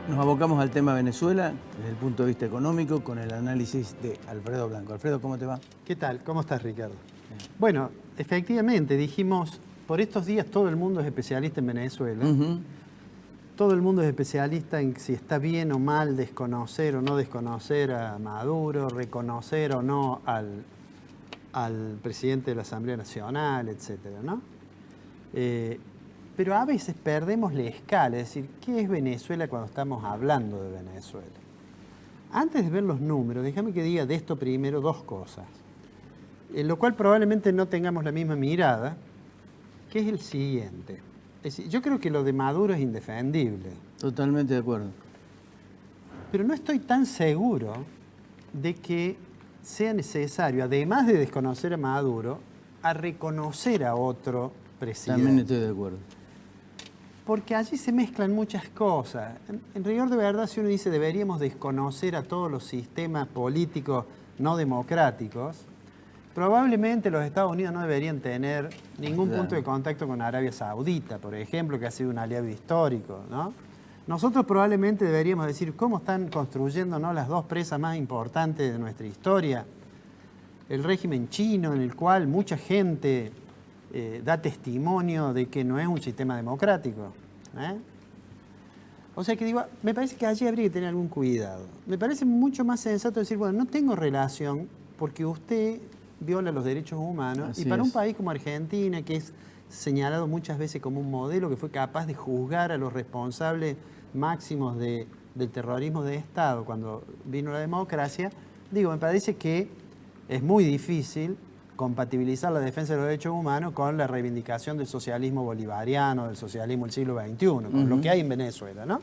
Nos abocamos al tema Venezuela desde el punto de vista económico con el análisis de Alfredo Blanco. Alfredo, ¿cómo te va? ¿Qué tal? ¿Cómo estás, Ricardo? Bueno, efectivamente, dijimos, por estos días todo el mundo es especialista en Venezuela. Todo el mundo es especialista en si está bien o mal desconocer o no desconocer a Maduro, reconocer o no al presidente de la Asamblea Nacional, etcétera, ¿no? Pero a veces perdemos la escala, es decir, ¿qué es Venezuela cuando estamos hablando de Venezuela? Antes de ver los números, déjame que diga de esto primero dos cosas, en lo cual probablemente no tengamos la misma mirada, que es el siguiente. Es decir, yo creo que lo de Maduro es indefendible. Totalmente de acuerdo. Pero no estoy tan seguro de que sea necesario, además de desconocer a Maduro, a reconocer a otro presidente. También estoy de acuerdo. Porque allí se mezclan muchas cosas. En rigor de verdad, si uno dice deberíamos desconocer a todos los sistemas políticos no democráticos, probablemente los Estados Unidos no deberían tener ningún punto de contacto con Arabia Saudita, por ejemplo, que ha sido un aliado histórico, ¿no? Nosotros probablemente deberíamos decir cómo están construyendo, ¿no?, las dos presas más importantes de nuestra historia. El régimen chino, en el cual mucha gente da testimonio de que no es un sistema democrático. O sea que digo, me parece que allí habría que tener algún cuidado. Me parece mucho más sensato decir, bueno, no tengo relación porque usted viola los derechos humanos. Así y para un es. país como Argentina, que es señalado muchas veces como un modelo que fue capaz de juzgar a los responsables máximos del terrorismo de Estado cuando vino la democracia, digo, me parece que es muy difícil compatibilizar la defensa de los derechos humanos con la reivindicación del socialismo bolivariano, del socialismo del siglo XXI, con lo que hay en Venezuela, ¿no?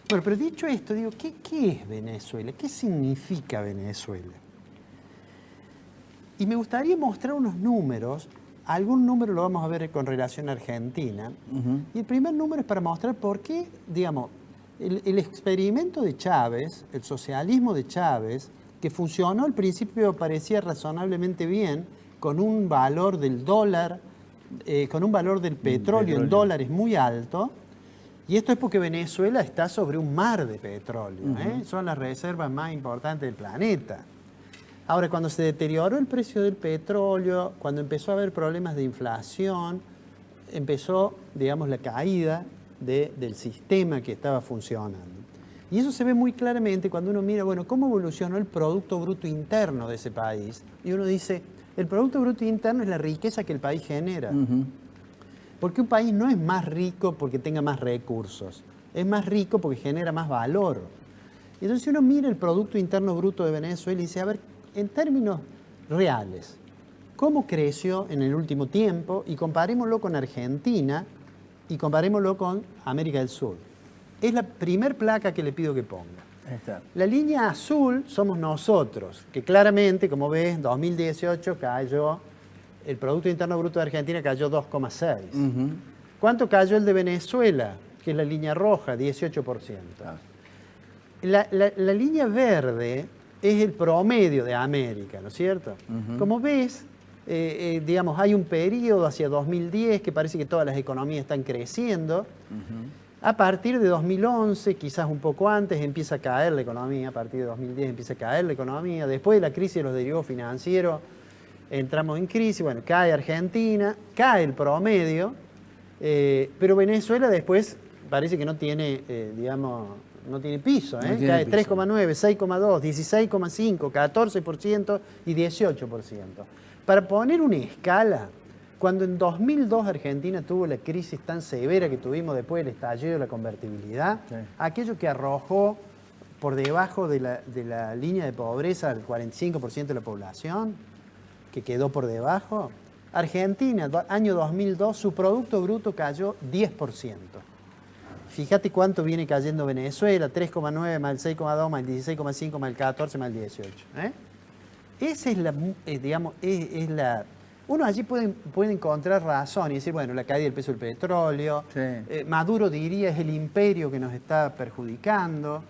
Bueno, pero dicho esto, digo, ¿qué es Venezuela? ¿Qué significa Venezuela? Y me gustaría mostrar unos números. Algún número lo vamos a ver con relación a Argentina. Y el primer número es para mostrar por qué, digamos, el experimento de Chávez, el socialismo de Chávez, que funcionó al principio parecía razonablemente bien, con un valor del dólar, con un valor del petróleo en dólares muy alto. Y esto es porque Venezuela está sobre un mar de petróleo. Son las reservas más importantes del planeta. Ahora, cuando se deterioró el precio del petróleo, cuando empezó a haber problemas de inflación, empezó, digamos, la caída del sistema que estaba funcionando. Y eso se ve muy claramente cuando uno mira, bueno, cómo evolucionó el Producto Bruto Interno de ese país. Y uno dice, el Producto Bruto Interno es la riqueza que el país genera. Porque un país no es más rico porque tenga más recursos, es más rico porque genera más valor. Y entonces si uno mira el Producto Interno Bruto de Venezuela y dice, a ver, en términos reales, ¿cómo creció en el último tiempo? Y comparémoslo con Argentina y comparémoslo con América del Sur. Es la primer placa que le pido que ponga. Ahí está. La línea azul somos nosotros, que claramente, como ves, en 2018 cayó, el Producto Interno Bruto de Argentina cayó 2,6. ¿Cuánto cayó el de Venezuela? Que es la línea roja, 18%. La línea verde es el promedio de América, ¿no es cierto? Como ves, digamos, hay un periodo hacia 2010 que parece que todas las economías están creciendo. A partir de 2011, quizás un poco antes, empieza a caer la economía. A partir de 2010 empieza a caer la economía. Después de la crisis de los derivados financieros, entramos en crisis. Bueno, cae Argentina, cae el promedio, pero Venezuela después parece que no tiene, digamos, no tiene piso. No tiene cae piso. 3,9, 6,2, 16,5, 14% y 18%. Para poner una escala, cuando en 2002 Argentina tuvo la crisis tan severa que tuvimos después del estallido de la convertibilidad, aquello que arrojó por debajo de la línea de pobreza al 45% de la población, que quedó por debajo, Argentina, año 2002, su Producto Bruto cayó 10%. Fíjate cuánto viene cayendo Venezuela, 3,9 más el 6,2 más el 16,5 más el 14 más el 18. Esa es la, digamos, es la... Uno allí puede encontrar razón y decir, bueno, la caída del precio del petróleo, Maduro diría es el imperio que nos está perjudicando,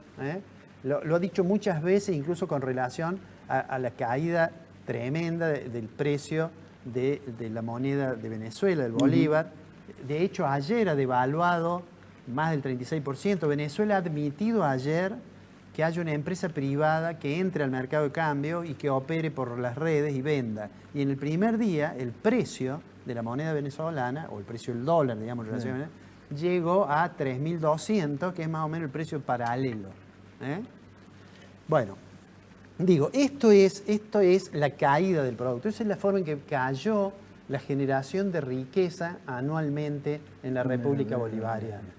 lo ha dicho muchas veces, incluso con relación a la caída tremenda del precio de la moneda de Venezuela, del bolívar. De hecho, ayer ha devaluado más del 36%. Venezuela ha admitido ayer que haya una empresa privada que entre al mercado de cambio y que opere por las redes y venda. Y en el primer día, el precio de la moneda venezolana, o el precio del dólar, digamos, en relación, llegó a 3.200, que es más o menos el precio paralelo. Bueno, digo, esto es la caída del producto. Esa es la forma en que cayó la generación de riqueza anualmente en la República Bolivariana.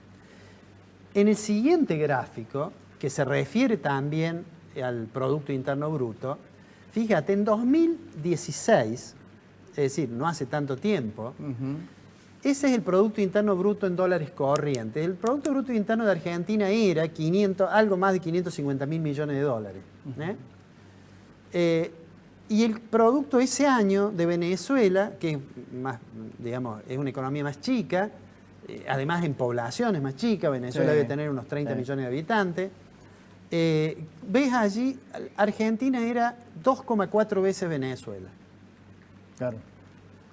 En el siguiente gráfico, que se refiere también al Producto Interno Bruto, fíjate, en 2016, es decir, no hace tanto tiempo, ese es el Producto Interno Bruto en dólares corrientes. El Producto Bruto Interno de Argentina era algo más de 550.000 millones de dólares. Y el producto ese año de Venezuela, que es más, digamos, es una economía más chica, además en población es más chica, Venezuela debe tener unos 30 millones de habitantes. Ves allí, Argentina era 2,4 veces Venezuela. Claro.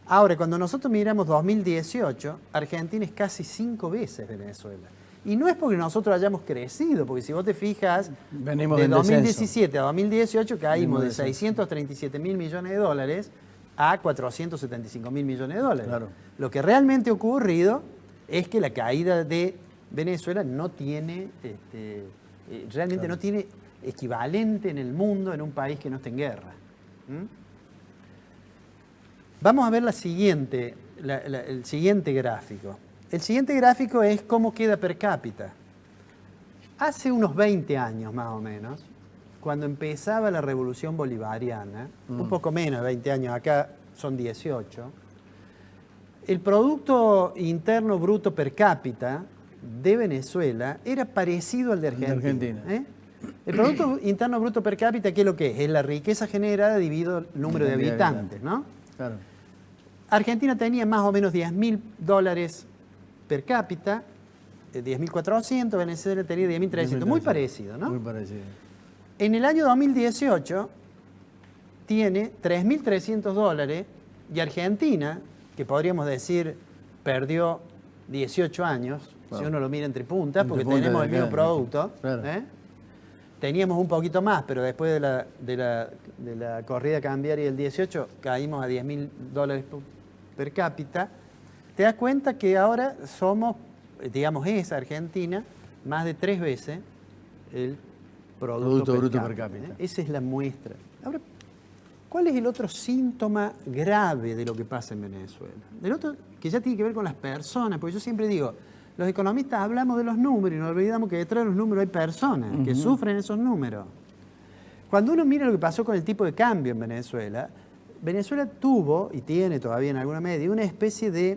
Ahora, cuando nosotros miramos 2018, Argentina es casi 5 veces Venezuela. Y no es porque nosotros hayamos crecido, porque si vos te fijas, venimos de del 2017 descenso. a 2018 caímos de Venimos 637.000 millones de dólares a 475.000 millones de dólares. Claro. Lo que realmente ha ocurrido es que la caída de Venezuela no tiene, realmente no tiene equivalente en el mundo en un país que no esté en guerra. Vamos a ver el siguiente gráfico. El siguiente gráfico es cómo queda per cápita. Hace unos 20 años más o menos, cuando empezaba la revolución bolivariana, un poco menos de 20 años, acá son 18, el Producto Interno Bruto per cápita de Venezuela era parecido al de Argentina. El Producto Interno Bruto per cápita, ¿qué es lo que es? Es la riqueza generada dividido el número de habitantes, ¿no? Claro. Argentina tenía más o menos $10.000 per cápita, 10.400, Venezuela tenía 10.300, muy parecido, ¿no? Muy parecido. En el año 2018 tiene $3.300 y Argentina, que podríamos decir perdió 18 años, si uno lo mira entre puntas, porque tenemos el mismo producto. Claro. Teníamos un poquito más, pero después de la corrida cambiaria del 18 caímos a $10.000 per cápita. Te das cuenta que ahora somos, digamos, esa Argentina, más de 3 veces el Producto Bruto per cápita. Esa es la muestra. Ahora, ¿cuál es el otro síntoma grave de lo que pasa en Venezuela? El otro, que ya tiene que ver con las personas, porque yo siempre digo, los economistas hablamos de los números y nos olvidamos que detrás de los números hay personas que sufren esos números. Cuando uno mira lo que pasó con el tipo de cambio en Venezuela, Venezuela tuvo, y tiene todavía en alguna medida, una especie de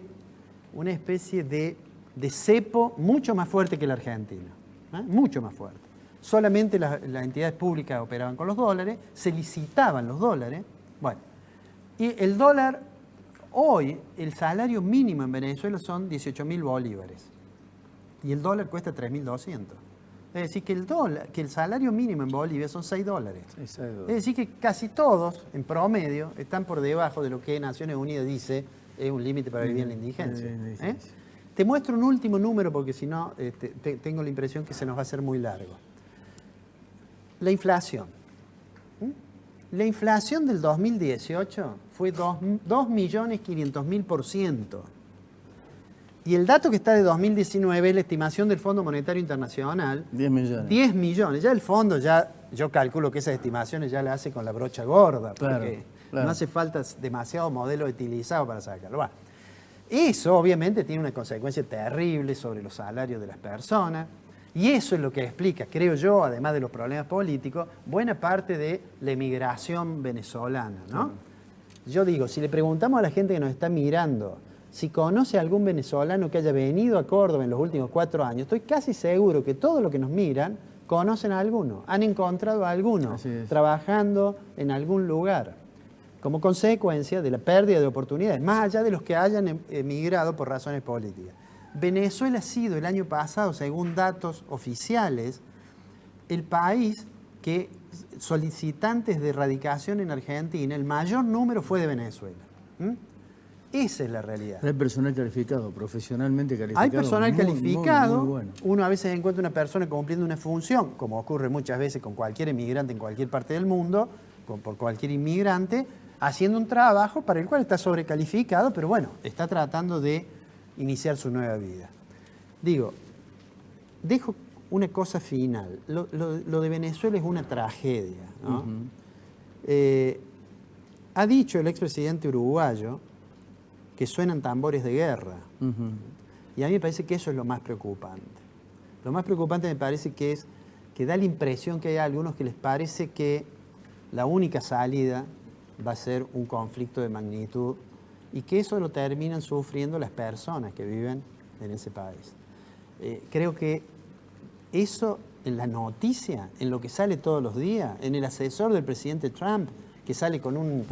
cepo mucho más fuerte que la Argentina. Mucho más fuerte. Solamente las entidades públicas operaban con los dólares, se licitaban los dólares. Bueno, y el dólar, hoy, el salario mínimo en Venezuela son 18.000 bolívares. Y el dólar cuesta 3.200. Es decir, que el salario mínimo en Bolivia son $6. Es decir, que casi todos, en promedio, están por debajo de lo que Naciones Unidas dice es un límite para vivir en la indigencia. Te muestro un último número porque si no, tengo la impresión que se nos va a hacer muy largo. La inflación. La inflación del 2018 fue 2.500.000%. Y el dato que está de 2019 es la estimación del Fondo Monetario Internacional. 10 millones. 10 millones. Ya el fondo, yo calculo que esas estimaciones ya las hace con la brocha gorda, porque no hace falta demasiado modelo utilizado para sacarlo. Bueno, eso obviamente tiene una consecuencia terrible sobre los salarios de las personas. Y eso es lo que explica, creo yo, además de los problemas políticos, buena parte de la emigración venezolana, ¿no? Yo digo, si le preguntamos a la gente que nos está mirando si conoce a algún venezolano que haya venido a Córdoba en los últimos 4 años, estoy casi seguro que todos los que nos miran conocen a alguno, han encontrado a alguno trabajando en algún lugar, como consecuencia de la pérdida de oportunidades, más allá de los que hayan emigrado por razones políticas. Venezuela ha sido el año pasado, según datos oficiales, el país que solicitantes de radicación en Argentina, el mayor número fue de Venezuela. Esa es la realidad. Hay personal calificado, profesionalmente calificado. Hay personal calificado, muy bueno. uno a veces encuentra una persona cumpliendo una función, como ocurre muchas veces con cualquier inmigrante en cualquier parte del mundo, por cualquier inmigrante, haciendo un trabajo para el cual está sobrecalificado, pero bueno, está tratando de iniciar su nueva vida. Digo, dejo una cosa final. Lo de Venezuela es una tragedia, ¿no? Ha dicho el expresidente uruguayo que suenan tambores de guerra. Y a mí me parece que eso es lo más preocupante. Lo más preocupante me parece que es que da la impresión que hay algunos que les parece que la única salida va a ser un conflicto de magnitud y que eso lo terminan sufriendo las personas que viven en ese país. Creo que eso en la noticia, en lo que sale todos los días, en el asesor del presidente Trump, que sale con un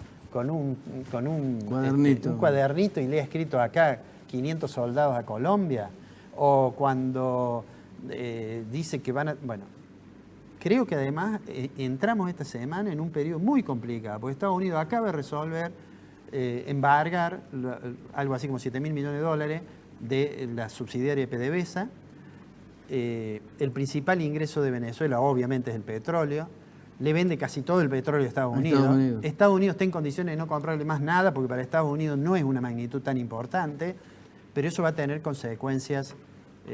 cuadernito y le ha escrito acá 500 soldados a Colombia, o cuando dice que van a... Bueno, creo que además entramos esta semana en un periodo muy complicado, porque Estados Unidos acaba de resolver embargar algo así como $7.000 millones de la subsidiaria PDVSA. El principal ingreso de Venezuela obviamente es el petróleo. Le vende casi todo el petróleo a Estados Unidos. Estados Unidos está en condiciones de no comprarle más nada porque para Estados Unidos no es una magnitud tan importante, pero eso va a tener consecuencias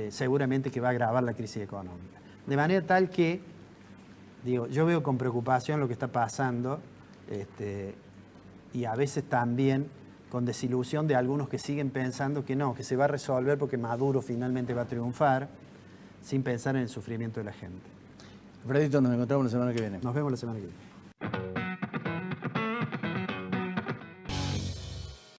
seguramente que va a agravar la crisis económica. De manera tal que, digo, yo veo con preocupación lo que está pasando y a veces también con desilusión de algunos que siguen pensando que no, que se va a resolver porque Maduro finalmente va a triunfar, sin pensar en el sufrimiento de la gente. Alfredito, nos encontramos la semana que viene. Nos vemos la semana que viene.